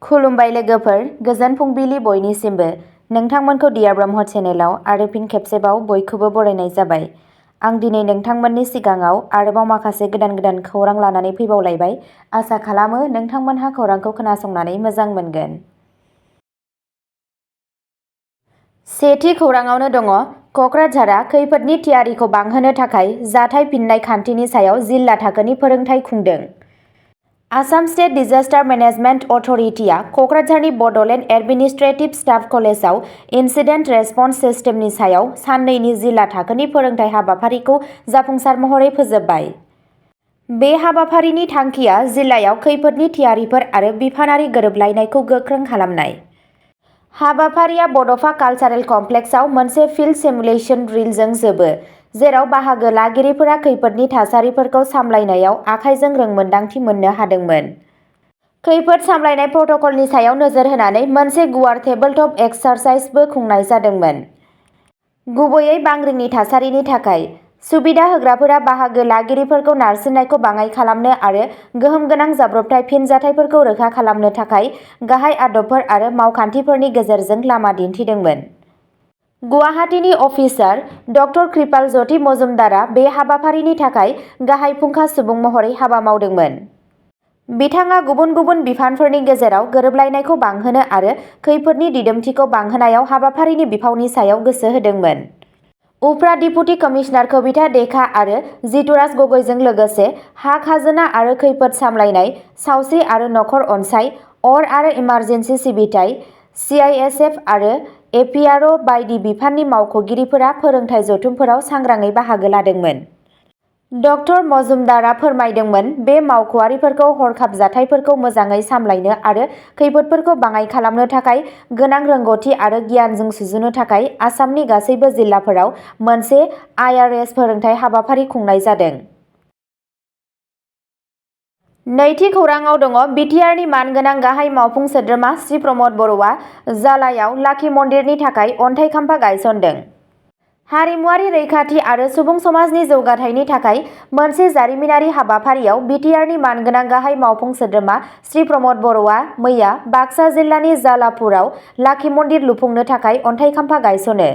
खुलुमबाय लोगोफोर, गोजोन फुंबिलि बयनिसिमबो। नोंथांमोनखौ डियार ब्रह्म चेनेलाव आरो फिन खेबसेबाव बयखौबो बरायनाय जाबाय। आं दिनै नोंथांमोननि सिगाङाव आरोबाव माखासे गोदान खौरां लानानै फैबावलायबाय। आसा खालामो नोंथांमोनहा खौरांखौ खोनासंनानै मोजां मोनगोन। सेथि खौराङावनो दङ, क'क्राझारआ खैफोदनि थियारिखौ बांहोनो थाखाय जाथाय फिननाय खान्थिनि सायाव जिल्ला थाखोनि फोरोंथाय खुंदों। आसाम स्टेट डिजास्टार मेनेजमेन्ट अथ'रिटिआ क'क्राझारनि बड'लेण्ड एडमिनिस्ट्रेटिभ स्टाफ कलेजाव इन्सिडेन्ट रेसपन्स सिस्टेमनि सायाव साननैनि जिल्ला थाखोनि फोरोंथाय हाबाफारिखौ जाफुंसार महरै फोजोबबाय। बे हाबाफारिनि थांखिया जिल्लायाव खैफोदनि थियारिफोर आरो बिफानारि गोरोबलायनायखौ गोख्रों खालामनाय। हाबाफारिया बड'फा कालचारेल कमप्लेक्सआव मोनसे फिल्ड सिमुलेशन ड्रिलजों जोबो, जेराव बाहागो लागिरिफोरा खैफोदनि थासारिफोरखौ सामलायनायाव आखाइजों रोंमोन्दांथि मोननो हादोंमोन। खैफोद सामलायनाय प्रट'कलनि सायाव नोजोर होनानै मोनसे गुवार टेबोलटप एक्सारसाइजबो खुंनाय जादोंमोन। गुबैयै बांग्रिनि थासारिनि थाखाय, सुबिदा होग्राफोरा बाहागो लागिरिफोरखौ नारसिननायखौ बाङाइ खालामनो आरो गोहोम गोनां जाब्रबथाय फिनजाथायफोरखौ रोखा खालामनो थाखाय गाहाय आदबफोर आरो मावखान्थिफोरनि गेजेरजों लामा दिन्थिदोंमोन। गुवाहाटीनि अफिसार ड. कृपाल ज्योति मजुमदारआ बे हाबाफारिनि थाखाय गाहाय फुंखा सुबुं महरै हाबा मावदोंमोन। बिथाङा गुबुन बिफानफोरनि गेजेराव गोरोबलायनायखौ बांहोनो आरो खैफोदनि दिदोमथिखौ बांहोनायाव हाबाफारिनि बिफावनि सायाव गोसो होदोंमोन। उफ्रा डिपुटि कमिशनार कबिता डेका आरो जितुराज गगैजों लोगोसे हा खाजोना आरो खैफोद सामलायनाय, सावस्रि आरो नखर अनसाइ, अर आरो इमारजेन्सि सिबिथाइ, CISF आरो APRO बायदि बिफाननि मावख'गिरिफोरा फोरोंथाय जथुमफोराव सांग्राङै बाहागो लादोंमोन। ड. मजुमदारआ फोरमायदोंमोन बे मावख'आरिफोरखौ हरखाब जाथायफोरखौ मोजाङै सामलायनो आरो खैफोदफोरखौ बाङाइ खालामनो थाखाय गोनां रोंग'थि आरो गियानजों सुजुनो थाखाय आसामनि गासैबो जिल्लाफोराव मोनसे IRS फोरोंथाय हाबाफारि खुंनाय जादों। नैथि खौराङाव दङ, BTRनि मानगोनां गाहाय मावफुं सोद्रोमा श्री प्रमद बर'आ जालायाव लाखि मन्दिरनि थाखाय अन्थाइ खाम्फा गायसनदों। हारिमुआरि रैखाथि आरो सुबुं समाजनि जौगाथायनि थाखाय मोनसे जारिमिनारि हाबाफारियाव BTRनि मानगोनां गाहाय मावफुं सोद्रोमा श्री प्रमद बर'आ मैया बाक्सा जिल्लानि जालापुराव लाखि मन्दिर लुफुंनो थाखाय अन्थाइ खाम्फा गायसनो।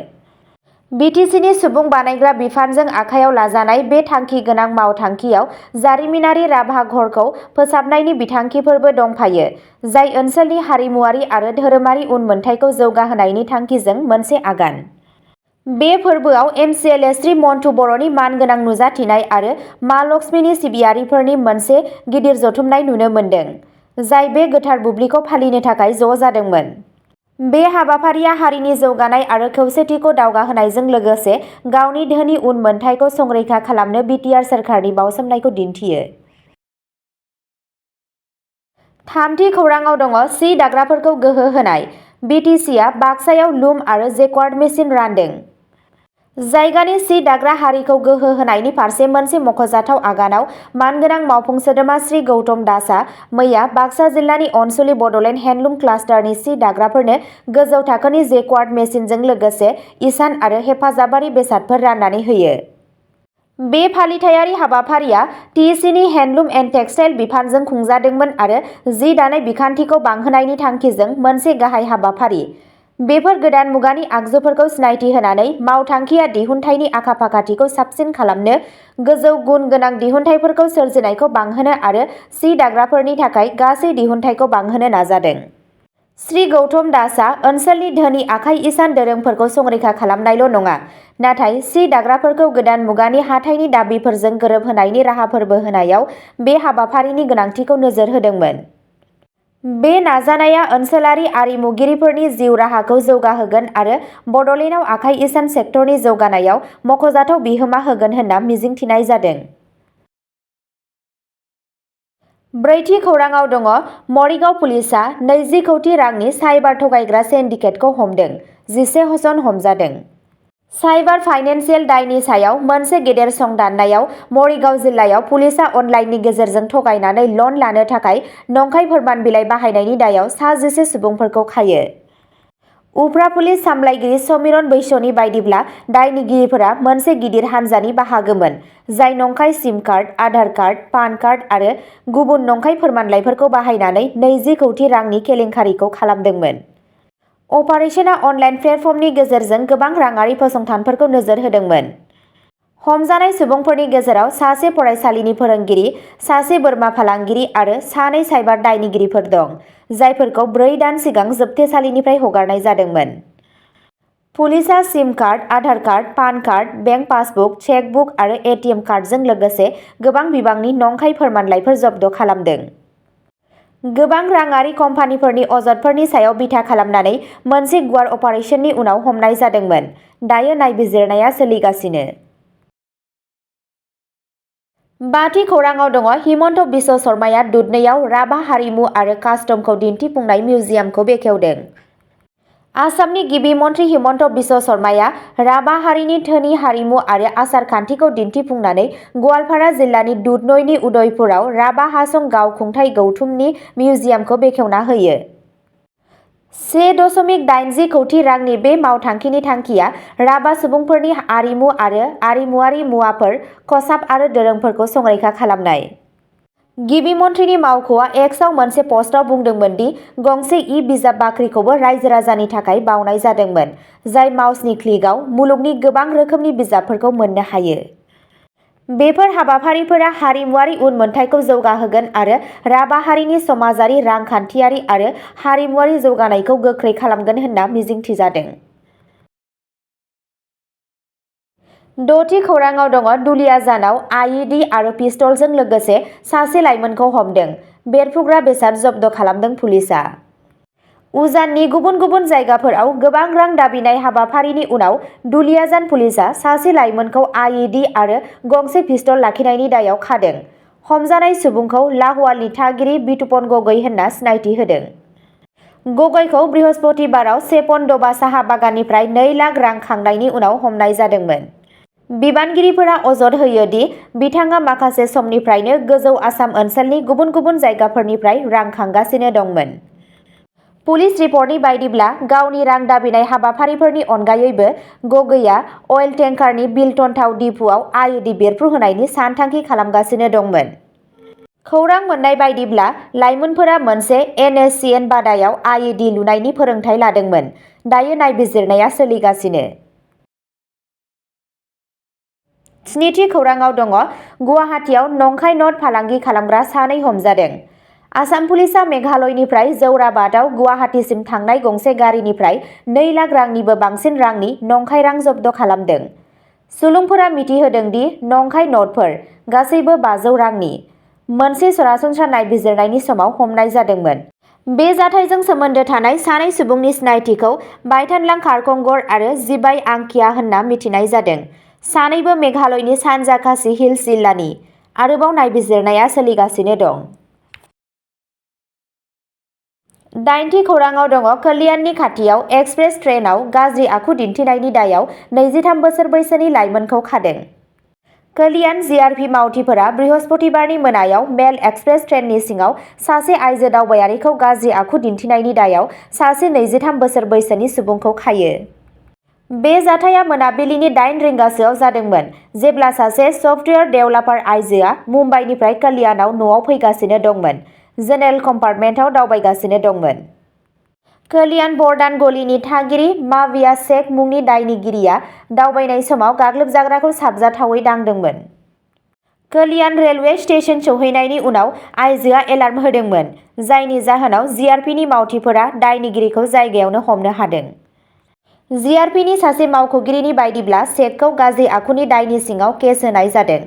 BTCनि सुबुं बानायग्रा बिफानजों आखायाव लाजानाय बे थांखि गोनां मावथांखियाव जारिमिनारि राभा घरखौ फोसाबनायनि बिथांखिफोरबो दंफायो, जाय ओनसोलनि हारिमुआरि आरो धोरोमारि उनमोनथाइखौ जौगाहोनायनि थांखिजों मोनसे आगान। बे फोरबोआव MCLA श्री मन्टु बर'नि मानगोनां नुजाथिनाय आरो मा लक्ष्मीनि सिबियारिफोरनि मोनसे गिदिर जथुमनाय नुनो मोन्दों, जाय बे गोथार बुब्लिखौ फालिनो थाखाय ज' जादोंमोन। बे हाबाफारिया हारिनि जौगानाय आरो खौसेथिखौ दावगाहोनायजों लोगोसे गावनि धोनि उनमोनथाइखौ संरैखा खालामनो BTR सोरखारनि बाउसोमनायखौ दिन्थियो। थामथि खौराङाव दङ, सि दाग्राफोरखौ गोहो होनाय। BTCआ बाक्सायाव लुम आरो जेक्वार्ड मेसिन रानदों। जायगानि सि दाग्रा हारिखौ गोहो होनायनि फारसे मोनसे मख'जाथाव आगानाव मानगोनां मावफुं सोद्रोमा श्री गौतम दासआ मैया बाक्सा जिल्लानि अनसुलि बड'लेण्ड हेन्डलुम क्लास्टारनि सि दाग्राफोरनो गोजौ थाखोनि जेक्वार्ड मेसिनजों लोगोसे इसान आरो हेफाजाबारि बेसादफोर राननानै होयो। बे फालिथायारि हाबाफारिया TECनि हेन्डलुम एन्ड टेक्सटाइल बिफानजों खुंजादोंमोन आरो जि दानाय बिखान्थिखौ बांहोनायनि थांखिजों मोनसे गाहाय हाबाफारि। बेफोर गोदान मुगानि आगजुफोरखौ सिनायथि होनानै मावथांखिया दिहुनथायनि आखा-फाखाथिखौ साबसिन खालामनो, गोजौ गुन गोनां दिहुनथायफोरखौ सोरजिनायखौ बांहोनो आरो सि दाग्राफोरनि थाखाय गासै दिहुनथायखौ बांहोनो नाजादों। श्री गौतम दासआ ओनसोलनि धोनि आखाइ इसान दोरोंफोरखौ संरैखा खालामनायल' नङा, नाथाय सि दाग्राफोरखौ गोदान मुगानि हाथाइनि दाबिफोरजों गोरोबहोनायनि राहाफोरबो होनायाव बे हाबाफारिनि गोनांथिखौ नोजोर होदोंमोन। बे नाजानाया ओनसोलारि आरिमुगिरिफोरनि जिउ राहाखौ जौगाहोगोन आरो बड'लेण्डआव आखाइ इसान सेक्टरनि जौगानायाव मख'जाथाव बिहोमा होगोन होनना मिजिंथिनाय जादों। ब्रैथि खौराङाव दङ, मरिगाव पुलिसआ 20 कौटि रांनि साइबार थगायग्रा सिन्डिकेटखौ हमदों, 11 जन हमजादों। साइबार फाइनेन्सियेल दायनि सायाव मोनसे गेदेर संदाननायाव मरिगाव जिल्लायाव पुलिसआ अनलाइननि गेजेरजों थगायनानै लन लानो थाखाय नंखाय फोरमान बिलाइ बाहायनायनि दायाव सा 11 सुबुंफोरखौ खायो। उफ्रा पुलिस सामलायगिरि समिरन बैस'नि बायदिब्ला दायनिगिरिफोरा मोनसे गिदिर हान्जानि बाहागोमोन जाय नंखाय SIM card, Aadhaar card, PAN card आरो गुबुन नंखाय फोरमानलाइफोरखौ बाहायनानै 20 कौटि रांनि केलेंकारिखौ खालामदोंमोन। अपारेशना अनलाइन प्लेटफर्मनि गेजेरजों गोबां राङारि फसंथानफोरखौ नोजोर होदोंमोन। हमजानाय सुबुंफोरनि गेजेराव सासे फरायसालिनि फोरोंगिरि, सासे बोरमा फालांगिरि आरो 2 साइबार दायनिगिरिफोर दं, जायफोरखौ 4 दान सिगां जोबथेसालिनिफ्राय हगारनाय जादोंमोन। पुलिसआ SIM card, Aadhaar card, PAN card, bank passbook, chequebook आरो एटीएम कार्डजों लोगोसे गोबां बिबांनि नंखाय फोरमानलाइफोर जब्द खालामदों। गोबां राङारि कम्पानिफोरनि अजदफोरनि सायाव बिथा खालामनानै मोनसे गुवार अपारेशननि उनाव हमनाय जादोंमोन। दायो नायबिजिरनाया सोलिगासिनो। बाथि खौराङाव दङ हिमन्त बिश्व शर्माया दुधनैयाव राभा हारिमु आरो कास्टमखौ दिन्थिफुंनाय मिउजियामखौ बेखेवदों। आसामनि गिबि मन्थ्रि हिमन्त बिश्व शर्माया राभा हारिनि धोनि हारिमु आरो आसार खान्थिखौ दिन्थिफुंनानै गवालपारा जिल्लानि दुधनैनि उदयपुराव राभा हासं गाव खुंथाय गौथुमनि मिउजियामखौ बेखेवना होयो। 1.80 कौटि रांनि बे मावथांखिनि थांखिया राभा सुबुंफोरनि आरिमु आरो आरिमुआरि मुवाफोर, खसाब आरो दोरोंफोरखौ संरैखा खालामनाय। गिबि मन्थ्रिनि मावख'आ एक्सआव मोनसे पस्टआव बुंदोंमोन दि गंसे बिजाब बाख्रिखौबो रायजो-राजानि थाखाय बावनाय जादोंमोन, जाय माउसनि क्लिकआव मुलुगनि गोबां रोखोमनि बिजाबफोरखौ मोननो हायो। बेफोर हाबाफारिफोरा हारिमुआरि उनमोनथाइखौ जौगाहोगोन आरो राभा हारिनि समाजारि, रांखान्थियारि आरो हारिमुआरि जौगानायखौ गोख्रै खालामगोन होनना मिजिंथिजादों। 6थि खौराङाव दङ दुलियाजानाव आईईडी आरो पिस्तलजों लोगोसे सासे लाइमोनखौ हमदों। बेरफ्रुग्रा बेसाद जब्द खालामदों पुलिसआ। उजाननि गुबुन गुबुन जायगाफोराव गोबां रां दाबिनाय हाबाफारिनि उनाव दुलियाजान पुलिसआ सासे लाइमोनखौ आईईडी आरो गंसे पिस्तल लाखिनायनि दायाव खादों। हमजानाय सुबुंखौ लाहवालनि थागिरि बितुपन गगৈ होनना सिनायथि होदों। गगैखौ बृहस्पतिबाराव सेपन-दबा साहा बागाननिफ्राय 2 लाख रां खांनायनि उनाव हमनाय जादोंमोन। बिबानगिरिफोरा अजद होयो दि बिथाङा माखासे समनिफ्रायनो गोजौ आसाम ओनसोलनि गुबुन गुबुन जायगाफोरनिफ्राय रां खांगासिनो दंमोन। पुलिस रिपर्टनि बायदिब्ला गावनि रां दाबिनाय हाबाफारिफोरनि अनगायैबो गगैआ अइल टेंकारनि बिल्टन थाव डिपुआव आईईडी बेरफ्रुहोनायनि सानथांखि खालामगासिनो दंमोन। खौरां मोन्नाय बायदिब्ला लाइमोनफोरा मोनसे एनएससीएन बादायाव आईईडी लुनायनि फोरोंथाय लादोंमोन। दायो नायबिजिरनाया सोलिगासिनो। 7थि खौराङाव दङ गुवाहाटीआव नंखाय नट फालांगि खालामग्रा 2 हमजादों। आसाम पुलिसआ मेघालयनिफ्राय जौराबादआव गुवाहाटीसिम थांनाय गंसे गारिनिफ्राय 2 लाख रांनिबो बांसिन रांनि नंखाय रां जब्द खालामदों। सुलुंफोरा मिथिहोदों दि नंखाय नटफोर, गासैबो 500 रांनि, मोनसे सरासनस्रा नायबिजिरनायनि समाव हमनाय जादोंमोन। बे जाथायजों सोमोन्दो थानाय 2 सुबुंनि सिनायथिखौ बायथानलां खारखंगर आरो जिबाई आंखिया होनना मिथिनाय जादों। 2बो मेघालयनि सानजा खासि हिल्स जिल्लानि। आरोबाव नायबिजिरनाया सोलिगासिनो दं। 8थि खौराङाव दङ कल्याणनि खाथियाव एक्सप्रेस ट्रेनआव गाज्रि आखु दिन्थिनायनि दायाव 23 बोसोर बैसोनि लाइमोनखौ खादों। कल्याण जीआरपी मावथिफोरा बृहस्पतिबारनि मोनायाव मेल एक्सप्रेस ट्रेननि सिङाव सासे आइजो दावबायारिखौ गाज्रि आखु दिन्थिनायनि दायाव सासे 23 बोसोर बैसोनि सुबुंखौ खायो। बे जाथाया मोनाबिलिनि 8 रिंगासोआव जादोंमोन, जेब्ला सासे सफ्टवेयार डेभेलपार आइजोआ मुम्बाइनिफ्राय कल्याणआव न'आव फैगासिनो दंमोन, जेनेरेल कम्पार्टमेन्टआव दावबायगासिनो दंमोन। कल्याण बरदान गलिनि थागिरि माविया शेख मुंनि दायनिगिरिया दावबायनाय समाव गाग्लोबजाग्राखौ साबजाथावै दांदोंमोन। कल्याण रेलवे स्टेशन सौहैनायनि उनाव आइजोआ एलार्म होदोंमोन, जायनि जाहोनाव जीआरपीनि मावथिफोरा दायनिगिरिखौ जायगायावनो हमनो हादों। जीआरपीनि सासे मावख'गिरिनि बायदिब्ला शेखखौ गाज्रि आखुनि दायनि सिङाव केस होनाय जादों।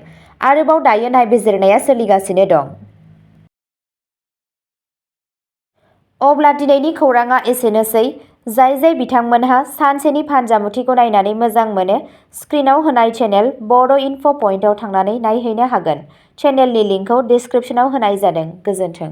आरोबाव दायो नायबिजिरनाया सोलिगासिनो दं। अब्ला दिनैनि खौराङा एसेनोसै। जाय बिथांमोनहा सानसेनि फानजामुथिखौ नायनानै मोजां मोनो, स्क्रिनआव होनाय चेनेल बड' इनफ' पइन्टआव थांनानै नायहैनो हागोन। चेनेलनि लिंकखौ डिस्क्रिप्शनाव होनाय जादों। गोजोन्थों।